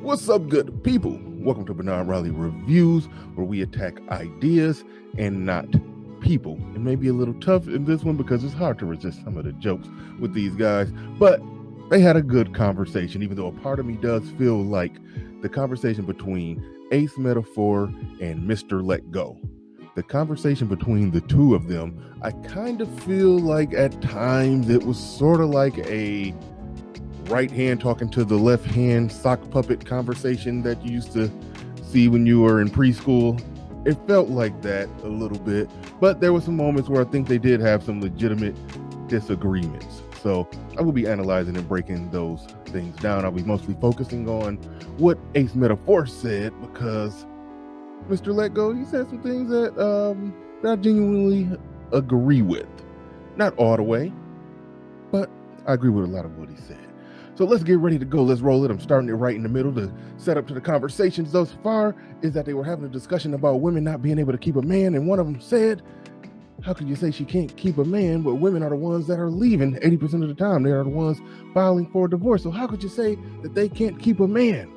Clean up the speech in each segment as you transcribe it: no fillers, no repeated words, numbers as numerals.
What's up, good people? Welcome to Bernard Riley Reviews, where we attack ideas and not people. It may be a little tough in this one because it's hard to resist some of the jokes with these guys, but they had a good conversation, even though a part of me does feel like the conversation between Ace Metaphor and Mr. Let Go. The conversation between the two of them, I kind of feel like at times it was sort of like a right hand talking to the left hand sock puppet conversation that you used to see when you were in preschool. It felt like that a little bit, but there were some moments where I think they did have some legitimate disagreements. So I will be analyzing and breaking those things down. I'll be mostly focusing on what Ace Metaphor said, because Mr. Let Go, he said some things that I genuinely agree with. Not all the way, but I agree with a lot of what he said. So let's get ready to go. Let's roll it. I'm starting it right in the middle. The setup to the conversations thus far is that they were having a discussion about women not being able to keep a man, and one of them said, how could you say she can't keep a man, but women are the ones that are leaving 80% of the time? They are the ones filing for a divorce. So how could you say that they can't keep a man?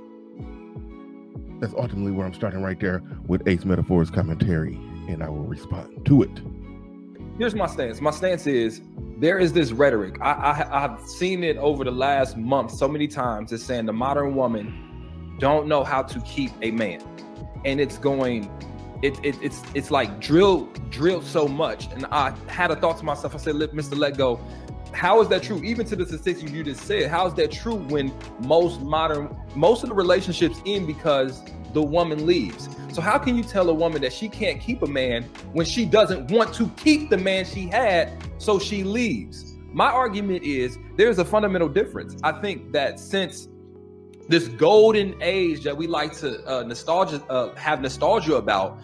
That's ultimately where I'm starting, right there with Ace Metaphor's commentary, and I will respond to it. Here's my stance. My stance is there is this rhetoric. I've seen it over the last month so many times. It's saying the modern woman don't know how to keep a man, and it's like drilled so much. And I had a thought to myself. I said, Mr. Let Go, how is that true? Even to the statistics you just said, how is that true when most of the relationships end because the woman leaves? So how can you tell a woman that she can't keep a man when she doesn't want to keep the man she had, so she leaves? My argument is there's a fundamental difference. I think that since this golden age that we like to have nostalgia about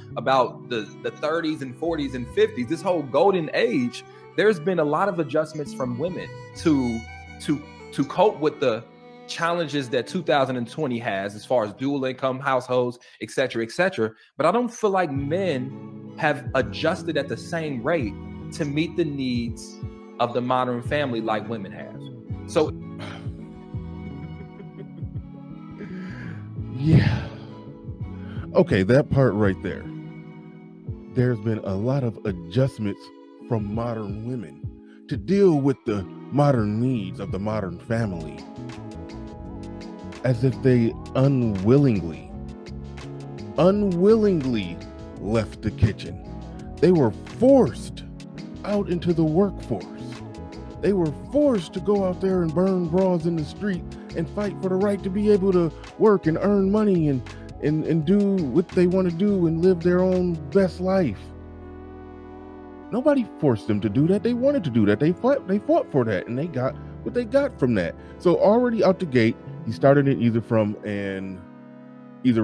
the 30s and 40s and 50s, this whole golden age, there's been a lot of adjustments from women to cope with the challenges that 2020 has as far as dual income households, et cetera, but I don't feel like men have adjusted at the same rate to meet the needs of the modern family like women have. So yeah, okay, that part right there, there's been a lot of adjustments from modern women to deal with the modern needs of the modern family, as if they unwillingly left the kitchen. They were forced out into the workforce. They were forced to go out there and burn bras in the street and fight for the right to be able to work and earn money and do what they want to do and live their own best life. Nobody forced them to do that. They wanted to do that. They fought for that, and they got what they got from that. So already out the gate, he started it either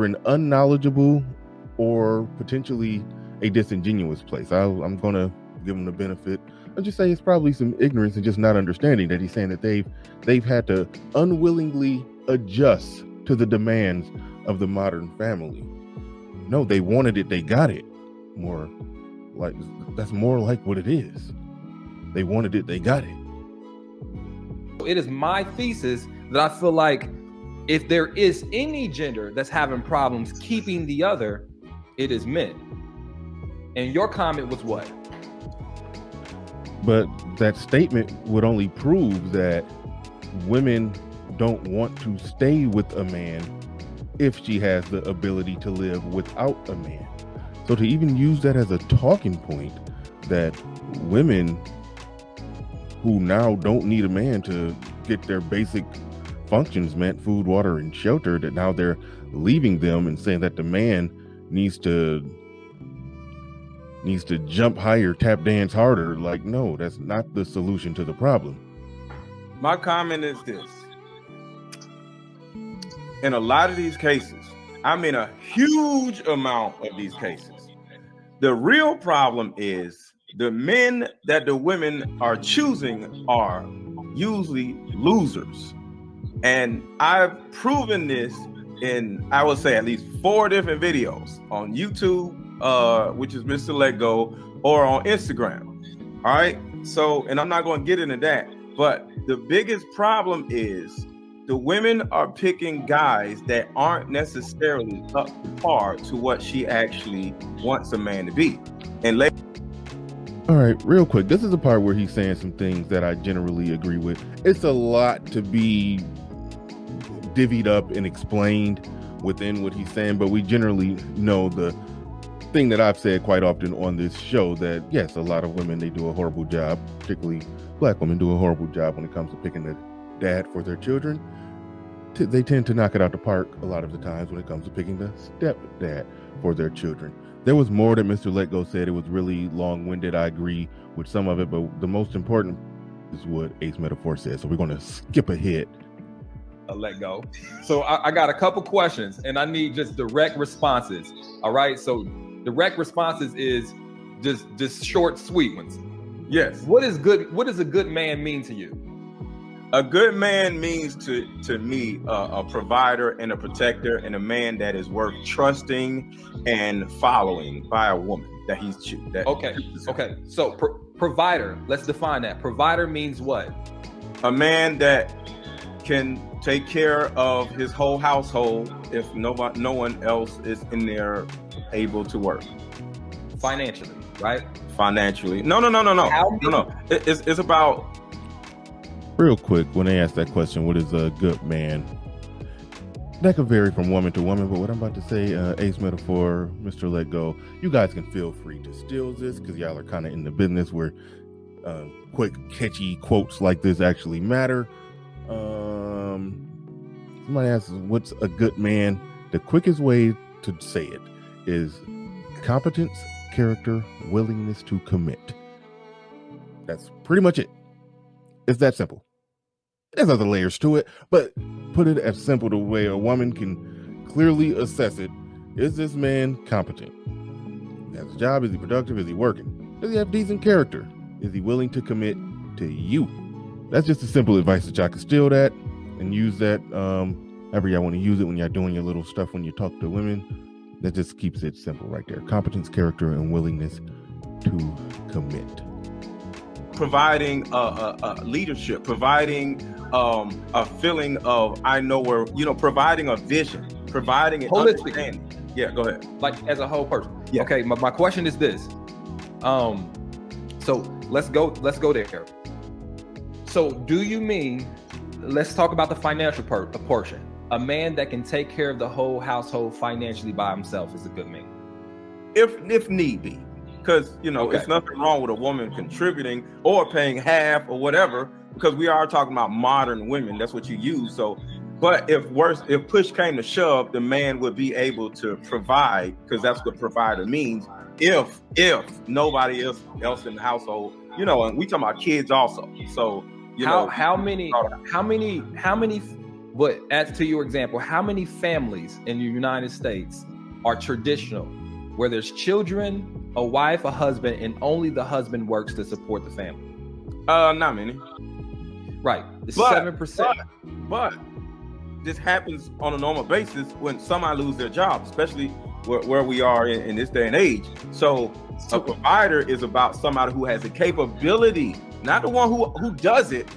an unknowledgeable or potentially a disingenuous place. I'm gonna give him the benefit. I'll just say it's probably some ignorance and just not understanding that he's saying that they've had to unwillingly adjust to the demands of the modern family. No, they wanted it, they got it. That's more like what it is. They wanted it, they got it. It is my thesis that I feel like if there is any gender that's having problems keeping the other, it is men. And your comment was what? But that statement would only prove that women don't want to stay with a man if she has the ability to live without a man. So to even use that as a talking point, that women who now don't need a man to get their basic functions met, food, water, and shelter, that now they're leaving them and saying that the man needs to jump higher, tap dance harder. Like, no, that's not the solution to the problem. My comment is this. In a lot of these cases, I mean a huge amount of these cases, the real problem is the men that the women are choosing are usually losers. And I've proven this in, I would say, at least 4 different videos on YouTube, which is Mr. Let Go, or on Instagram. All right. So, and I'm not going to get into that, but the biggest problem is the women are picking guys that aren't necessarily up to par to what she actually wants a man to be. And all right, real quick, this is the part where he's saying some things that I generally agree with. It's a lot to be divvied up and explained within what he's saying, but we generally know the thing that I've said quite often on this show, that yes, a lot of women, they do a horrible job, particularly black women do a horrible job when it comes to picking the dad for their children. They tend to knock it out the park a lot of the times when it comes to picking the stepdad for their children. There was more that Mr. Let Go said. It was really long-winded. I agree with some of it, but the most important is what Ace Metaphor said. So we're going to skip ahead. Let go. So I got a couple questions, and I need just direct responses. All right. So direct responses is just short, sweet ones. yes, What is good? What does a good man mean to you? a good man means to me a provider and a protector, and a man that is worth trusting and following by a woman that he's that Okay. So provider. Let's define that. Provider means what? a man that can take care of his whole household if no one else is in there able to work Financially, right? financially. No. It's about Real quick, when they ask that question, what is a good man? That could vary from woman to woman, but what I'm about to say, Ace Metaphor, Mr. Let Go, you guys can feel free to steal this because y'all are kind of in the business where quick, catchy quotes like this actually matter. Somebody asks, what's a good man? The quickest way to say it is competence, character, willingness to commit. That's pretty much it. It's that simple. There's other layers to it, but put it as simple the way a woman can clearly assess it. Is this man competent? Has a job? Is he productive? Is he working? Does he have decent character? Is he willing to commit to you? That's just a simple advice that y'all can steal that and use that however y'all want to use it when y'all doing your little stuff when you talk to women. That just keeps it simple right there. Competence, character, and willingness to commit. providing leadership, providing a feeling of I know where, providing a vision, providing an understanding. Yeah, go ahead. Like as a whole person. Yeah. Okay, my question is this. So let's go there. So do you mean, let's talk about the financial portion. A man that can take care of the whole household financially by himself is a good man. If need be. Because, Okay. It's nothing wrong with a woman contributing or paying half or whatever, because we are talking about modern women. That's what you use. So, but if push came to shove, the man would be able to provide, because that's what provider means. If nobody else in the household, and we talking about kids also. So, how many, but as to your example, how many families in the United States are traditional, where there's children, a wife, a husband, and only the husband works to support the family? Not many. Right. It's But- 7%. But this happens on a normal basis when somebody lose their job, especially where we are in this day and age. So a provider is about somebody who has a capability, not the one who does it.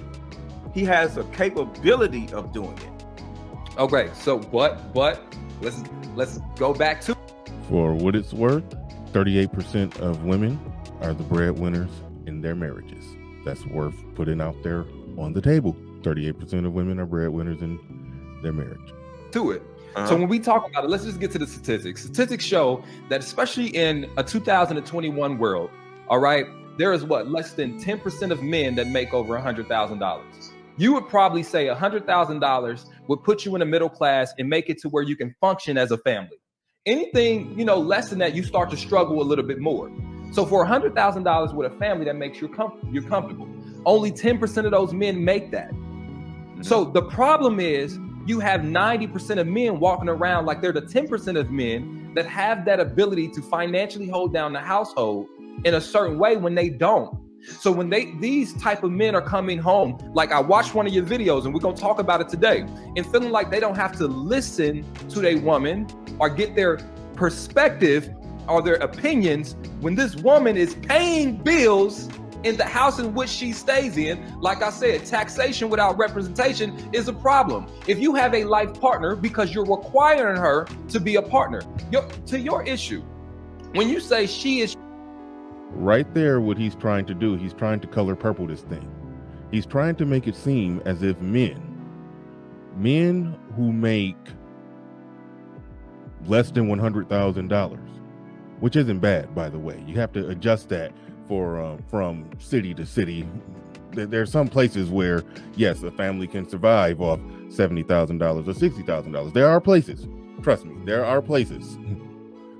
He has a capability of doing it. Okay. So, but let's go back to. For what it's worth, 38% of women are the breadwinners in their marriages. That's worth putting out there on the table. 38% of women are breadwinners in their marriage. To it. So when we talk about it, let's just get to the statistics. Statistics show that especially in a 2021 world, all right, there is less than 10% of men that make over $100,000. You would probably say $100,000 would put you in the middle class and make it to where you can function as a family. Anything, less than that, you start to struggle a little bit more. So for $100,000 with a family, that makes you're comfortable. Only 10% of those men make that. So the problem is you have 90% of men walking around like they're the 10% of men that have that ability to financially hold down the household in a certain way when they don't. So when these type of men are coming home, like I watched one of your videos and we're going to talk about it today, and feeling like they don't have to listen to their woman or get their perspective or their opinions when this woman is paying bills in the house in which she stays in. Like I said, taxation without representation is a problem. If you have a life partner because you're requiring her to be a partner, to your issue, when you say she is right there, what he's trying to do, he's trying to color purple this thing. He's trying to make it seem as if men who make less than $100,000, which isn't bad, by the way. You have to adjust that for from city to city. There's some places where, yes, a family can survive off $70,000 or $60,000. There are places, trust me, there are places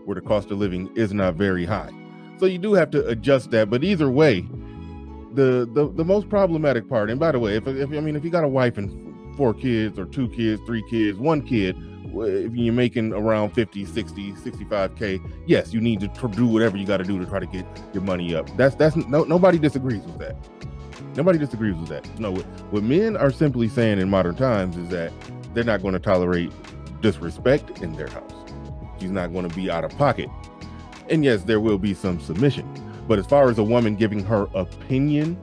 where the cost of living is not very high. So you do have to adjust that. But either way, the most problematic part, and by the way, if you got a wife and 4 kids or 2 kids, 3 kids, 1 kid, if you're making around 50, 60, 65K, yes, you need to do whatever you got to do to try to get your money up. Nobody disagrees with that. Nobody disagrees with that. No, what men are simply saying in modern times is that they're not going to tolerate disrespect in their house. She's not going to be out of pocket. And yes, there will be some submission. But as far as a woman giving her opinion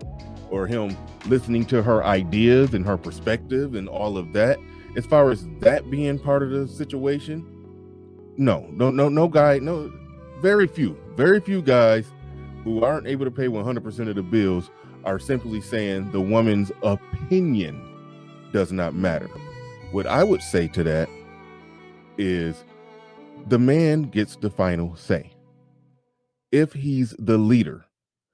or him listening to her ideas and her perspective and all of that, as far as that being part of the situation, no guy, very few guys who aren't able to pay 100% of the bills are simply saying the woman's opinion does not matter. What I would say to that is the man gets the final say. If he's the leader,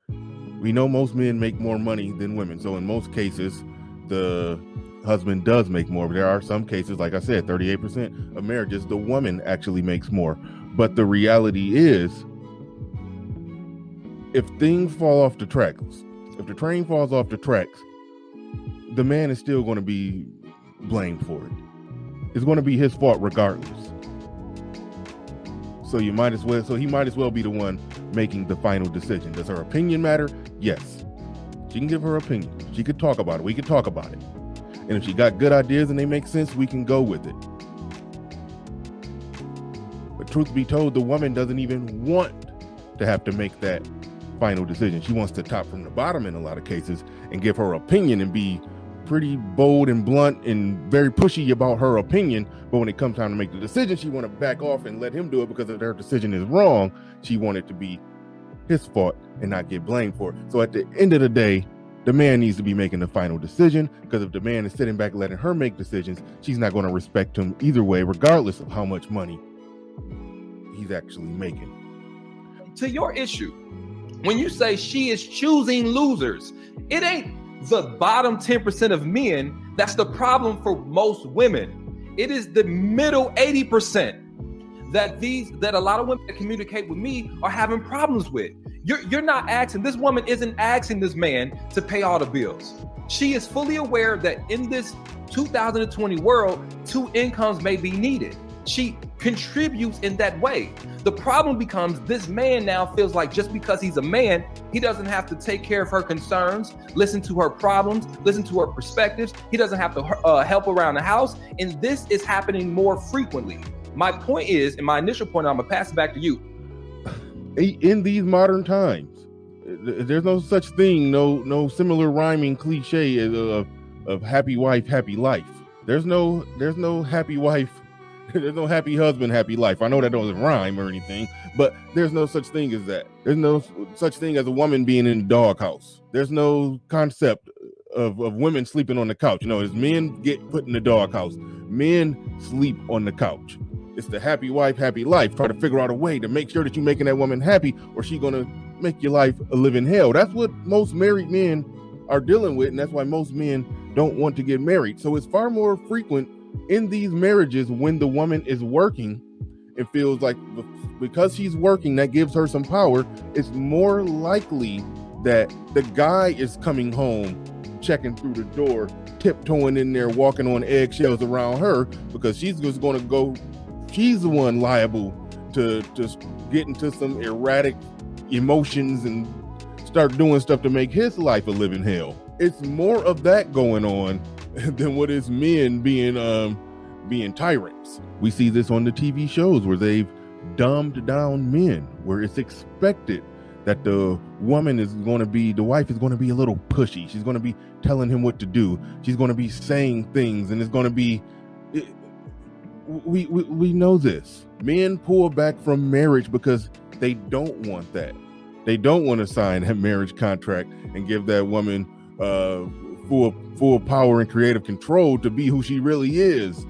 we know most men make more money than women. So in most cases, the husband does make more. But there are some cases, like I said, 38% of marriages, the woman actually makes more. But the reality is, if things fall off the tracks, if the train falls off the tracks, the man is still going to be blamed for it. It's going to be his fault regardless. So he might as well be the one making the final decision. Does her opinion matter? Yes. She can give her opinion. She could talk about it. We could talk about it. And if she got good ideas and they make sense, we can go with it. But truth be told, the woman doesn't even want to have to make that final decision. She wants to top from the bottom in a lot of cases and give her opinion and be pretty bold and blunt and very pushy about her opinion. But when it comes time to make the decision, she want to back off and let him do it because if her decision is wrong, she want it to be his fault and not get blamed for it. So at the end of the day, the man needs to be making the final decision, because if the man is sitting back letting her make decisions, she's not going to respect him either way, regardless of how much money he's actually making. To your issue, when you say she is choosing losers, it ain't the bottom 10% of men that's the problem for most women. It is the middle 80% that a lot of women that communicate with me are having problems with. You're not asking, this woman isn't asking this man to pay all the bills. She is fully aware that in this 2020 world, 2 incomes may be needed. She contributes in that way. The problem becomes this man now feels like just because he's a man, he doesn't have to take care of her concerns, listen to her problems, listen to her perspectives. He doesn't have to help around the house. And this is happening more frequently. My point is, and my initial point, I'm gonna pass it back to you. In these modern times, there's no such thing, no similar rhyming cliche of happy wife, happy life. There's no happy wife. There's no happy husband, happy life. I know that doesn't rhyme or anything, but there's no such thing as that. There's no such thing as a woman being in the doghouse. There's no concept of women sleeping on the couch. You know, as men get put in the doghouse, men sleep on the couch. It's the happy wife, happy life. Try to figure out a way to make sure that you're making that woman happy, or she's gonna make your life a living hell. That's what most married men are dealing with, and that's why most men don't want to get married. So it's far more frequent in these marriages when the woman is working and feels like because she's working, that gives her some power. It's more likely that the guy is coming home, checking through the door, tiptoeing in there, walking on eggshells around her, because she's just going to go, she's the one liable to just get into some erratic emotions and start doing stuff to make his life a living hell. It's more of that going on than what is men being tyrants. We see this on the TV shows where they've dumbed down men, where it's expected that the wife is going to be a little pushy. She's going to be telling him what to do. She's going to be saying things, and it's going to be, we know this. Men pull back from marriage because they don't want that. They don't want to sign a marriage contract and give that woman full power and creative control to be who she really is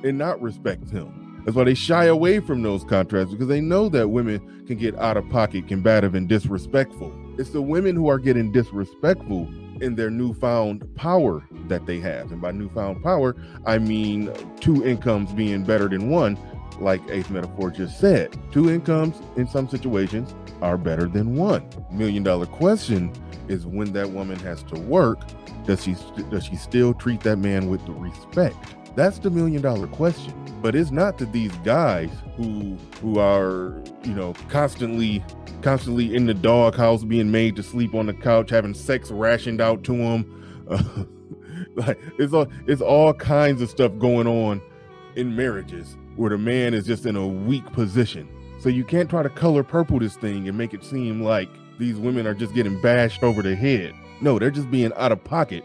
and not respect him. That's why they shy away from those contracts, because they know that women can get out of pocket, combative, and disrespectful. It's the women who are getting disrespectful in their newfound power that they have. And by newfound power, I mean 2 incomes being better than one, like Ace Metaphor just said. 2 incomes in some situations are better than one. $1 million question is, when that woman has to work, does she still treat that man with the respect? That's the $1 million question. But it's not that these guys who are, constantly in the doghouse, being made to sleep on the couch, having sex rationed out to them. Like it's all kinds of stuff going on in marriages where the man is just in a weak position. So you can't try to color purple this thing and make it seem like these women are just getting bashed over the head. No, they're just being out of pocket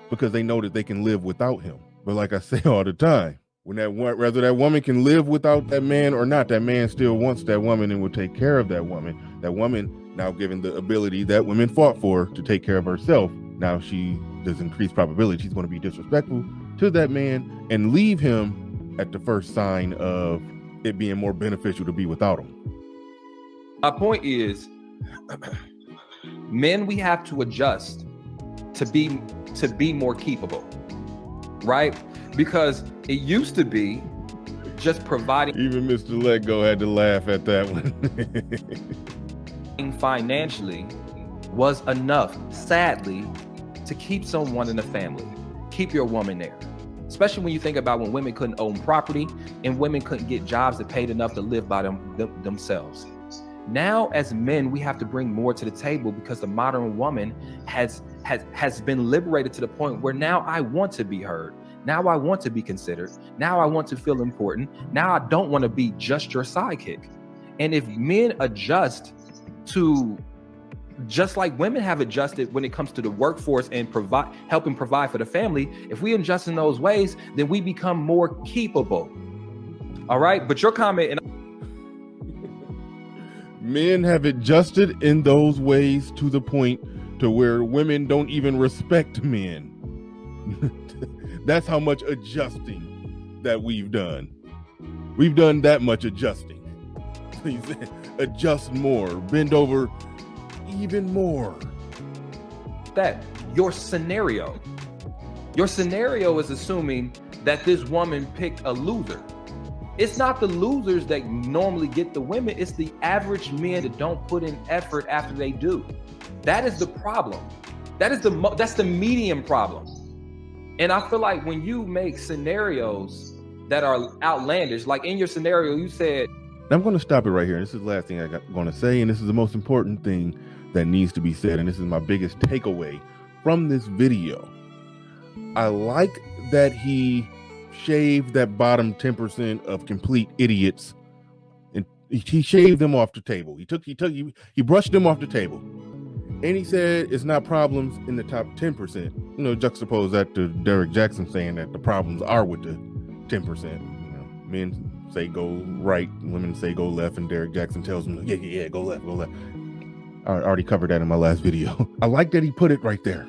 because they know that they can live without him. But like I say all the time, whether that woman can live without that man or not, that man still wants that woman and will take care of that woman. That woman, now given the ability that women fought for to take care of herself, now there's increased probability she's going to be disrespectful to that man and leave him at the first sign of it being more beneficial to be without him. My point is, men, we have to adjust to be more keepable, right? Because it used to be just providing. Even Mr. Let Go had to laugh at that one. Financially was enough, sadly, to keep someone in the family, keep your woman there. Especially when you think about when women couldn't own property and women couldn't get jobs that paid enough to live by themselves. Now, as men, we have to bring more to the table because the modern woman has been liberated to the point where now I want to be heard. Now I want to be considered. Now I want to feel important. Now I don't want to be just your sidekick. And if men adjust to, just like women have adjusted when it comes to the workforce and helping provide for the family, if we adjust in those ways, then we become more keepable. All right. But your comment, men have adjusted in those ways to the point to where women don't even respect men. That's how much adjusting that we've done. We've done that much adjusting. Adjust more, bend over even more. That your scenario is assuming that this woman picked a loser. It's not the losers that normally get the women. It's the average men that don't put in effort after they do. That is the problem. That's the medium problem. And I feel like when you make scenarios that are outlandish, like in your scenario, you said. I'm going to stop it right here. This is the last thing I'm going to say. And this is the most important thing that needs to be said. And this is my biggest takeaway from this video. I like that he shaved that bottom 10% of complete idiots, and he shaved them off the table. He brushed them off the table, and he said it's not problems in the top 10%. Juxtapose that to Derek Jackson saying that the problems are with the 10%. Men say go right, women say go left, and Derek Jackson tells them, yeah, go left. I already covered that in my last video. I like that he put it right there,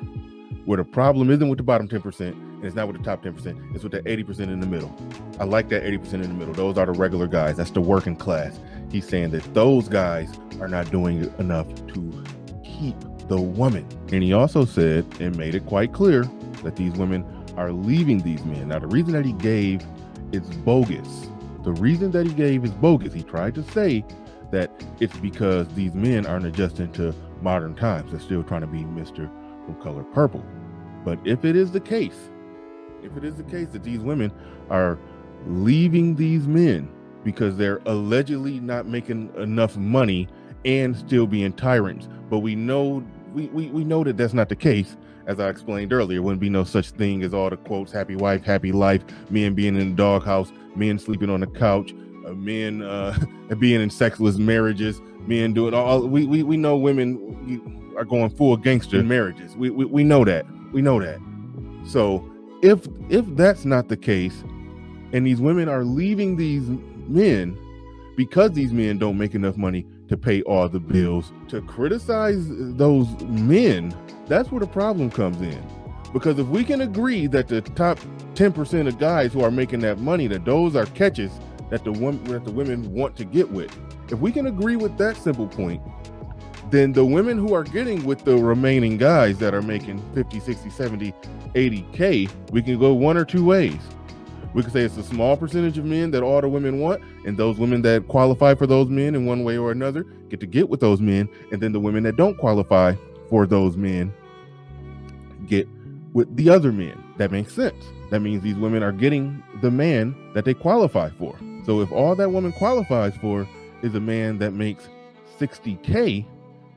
where the problem isn't with the bottom 10%, and it's not with the top 10%, it's with the 80% in the middle. I like that 80% in the middle. Those are the regular guys. That's the working class. He's saying that those guys are not doing enough to keep the woman. And he also said and made it quite clear that these women are leaving these men. Now, the reason that he gave is bogus. The reason that he gave is bogus. He tried to say that it's because these men aren't adjusting to modern times. They're still trying to be Mr. from Color Purple. But if it is the case that these women are leaving these men because they're allegedly not making enough money and still being tyrants, but we know that that's not the case. As I explained earlier, wouldn't be no such thing as all the quotes, happy wife, happy life, men being in the doghouse, men sleeping on the couch, men being in sexless marriages, men do it all. We know women are going full gangster in marriages. We know that. We know that. So if that's not the case, and these women are leaving these men because these men don't make enough money to pay all the bills, to criticize those men, that's where the problem comes in. Because if we can agree that the top 10% of guys who are making that money, that those are catches that the women want to get with, if we can agree with that simple point, then the women who are getting with the remaining guys that are making 50, 60, 70, 80K, we can go one or two ways. We can say it's a small percentage of men that all the women want, and those women that qualify for those men in one way or another get to get with those men, and then the women that don't qualify for those men get with the other men. That makes sense. That means these women are getting the man that they qualify for. So if all that woman qualifies for is a man that makes 60K,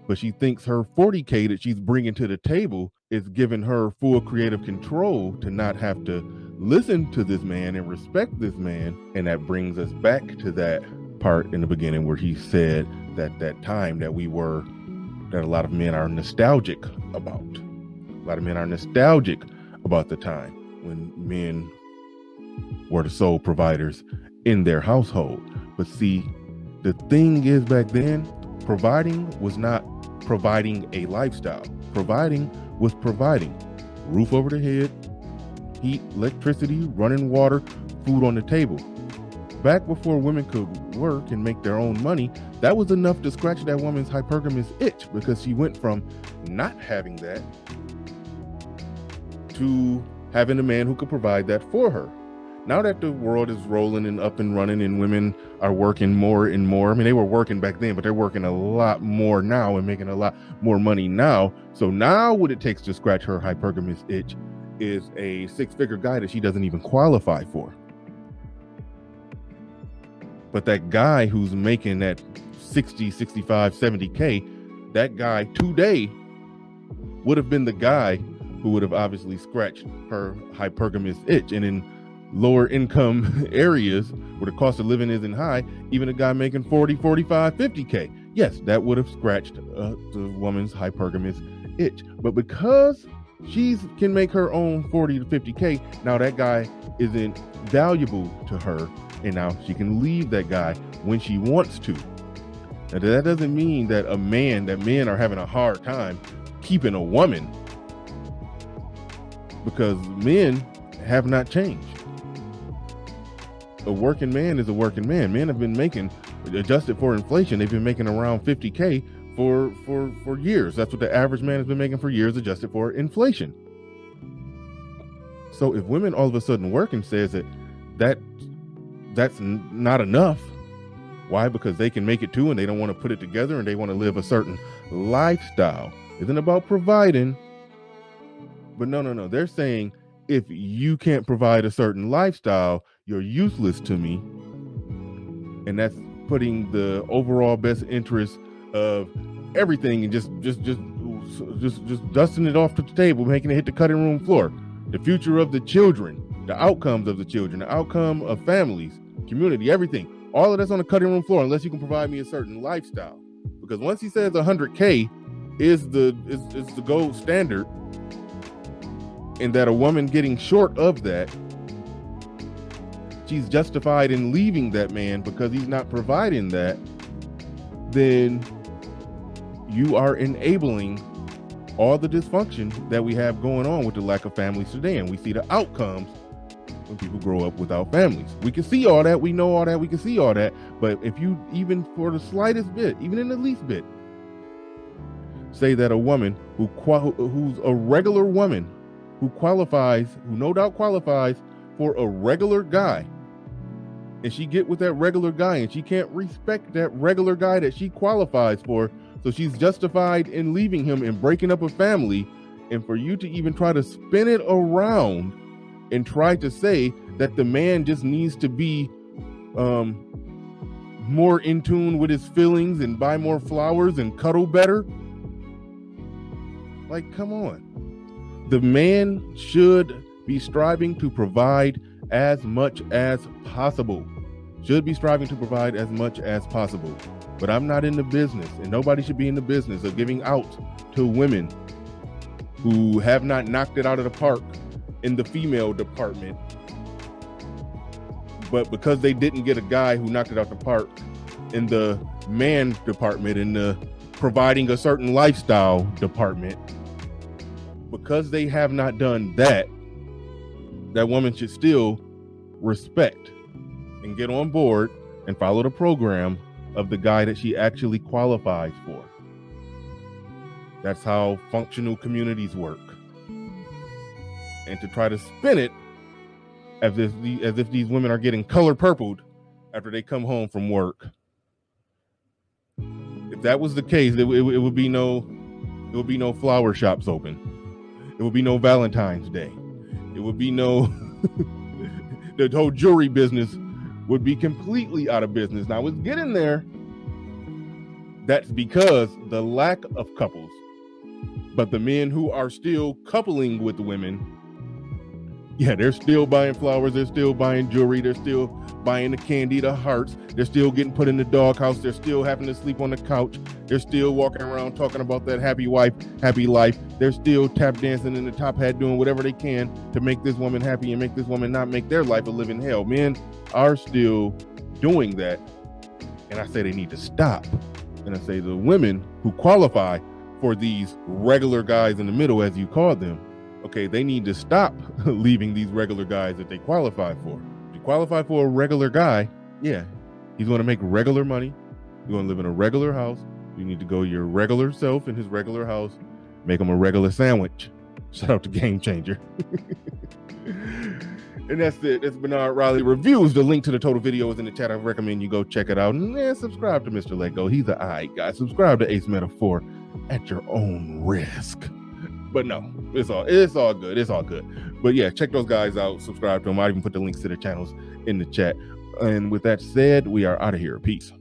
but she thinks her 40K that she's bringing to the table is giving her full creative control to not have to listen to this man and respect this man. And that brings us back to that part in the beginning where he said that time that a lot of men are nostalgic about. A lot of men are nostalgic about the time when men were the sole providers in their household. But see, the thing is, back then, providing was not providing a lifestyle. Providing was providing roof over the head, heat, electricity, running water, food on the table. Back before women could work and make their own money, that was enough to scratch that woman's hypergamous itch, because she went from not having that to having a man who could provide that for her. Now that the world is rolling and up and running and women are working more and more, I mean, they were working back then, but they're working a lot more now and making a lot more money now. So now what it takes to scratch her hypergamous itch is a six-figure guy that she doesn't even qualify for. But that guy who's making that 60, 65, 70K, that guy today would have been the guy who would have obviously scratched her hypergamous itch. And in lower income areas where the cost of living isn't high, even a guy making 40, 45, 50K, yes, that would have scratched the woman's hypergamous itch. But because she can make her own 40 to 50K, now that guy isn't valuable to her, and now she can leave that guy when she wants to. Now, that doesn't mean that men are having a hard time keeping a woman, because men have not changed. A working man is a working man. Men have been making, adjusted for inflation, they've been making around 50K for years. That's what the average man has been making for years, adjusted for inflation. So if women all of a sudden work and says that's not enough, why? Because they can make it too, and they don't want to put it together, and they want to live a certain lifestyle. Isn't about providing. But no. They're saying, if you can't provide a certain lifestyle, you're useless to me. And that's putting the overall best interest of everything and just dusting it off to the table, making it hit the cutting room floor. The future of the children, the outcomes of the children, the outcome of families, community, everything. All of that's on the cutting room floor, unless you can provide me a certain lifestyle. Because once he says 100K is the gold standard, and that a woman getting short of that, she's justified in leaving that man because he's not providing that, then you are enabling all the dysfunction that we have going on with the lack of families today. And we see the outcomes when people grow up without families. We can see all that, we know all that, we can see all that. But if you, even for the slightest bit, even in the least bit, say that a woman who's a regular woman, who no doubt qualifies for a regular guy, and she get with that regular guy and she can't respect that regular guy that she qualifies for, so she's justified in leaving him and breaking up a family, and for you to even try to spin it around and try to say that the man just needs to be more in tune with his feelings and buy more flowers and cuddle better, like, come on. The man should be striving to provide as much as possible. should be striving to provide as much as possible. But I'm not in the business, and nobody should be in the business of giving out to women who have not knocked it out of the park in the female department, but because they didn't get a guy who knocked it out the park in the man department, in the providing a certain lifestyle department, because they have not done that, that woman should still respect and get on board and follow the program of the guy that she actually qualifies for. That's how functional communities work. And to try to spin it as if these women are getting color purpled after they come home from work. If that was the case, it would be no flower shops open. It would be no Valentine's Day. It would be no the whole jewelry business would be completely out of business. Now it's getting there. That's because the lack of couples. But the men who are still coupling with the women, yeah, they're still buying flowers, they're still buying jewelry, they're still buying the candy, the hearts, they're still getting put in the doghouse, they're still having to sleep on the couch, they're still walking around talking about that happy wife, happy life, they're still tap dancing in the top hat, doing whatever they can to make this woman happy and make this woman not make their life a living hell. Men are still doing that, and I say they need to stop. And I say the women who qualify for these regular guys in the middle, as you call them, okay, they need to stop leaving these regular guys that they qualify for. If you qualify for a regular guy, yeah, he's going to make regular money. You're going to live in a regular house. You need to go your regular self in his regular house, make him a regular sandwich. Shout out to Game Changer. And that's it. It's Bernard Riley Reviews. The link to the total video is in the chat. I recommend you go check it out. And subscribe to Mr. Let Go. He's an alright guy. Subscribe to Ace Metaphor at your own risk. But no, it's all good. It's all good. But yeah, check those guys out. Subscribe to them. I even put the links to their channels in the chat. And with that said, we are out of here. Peace.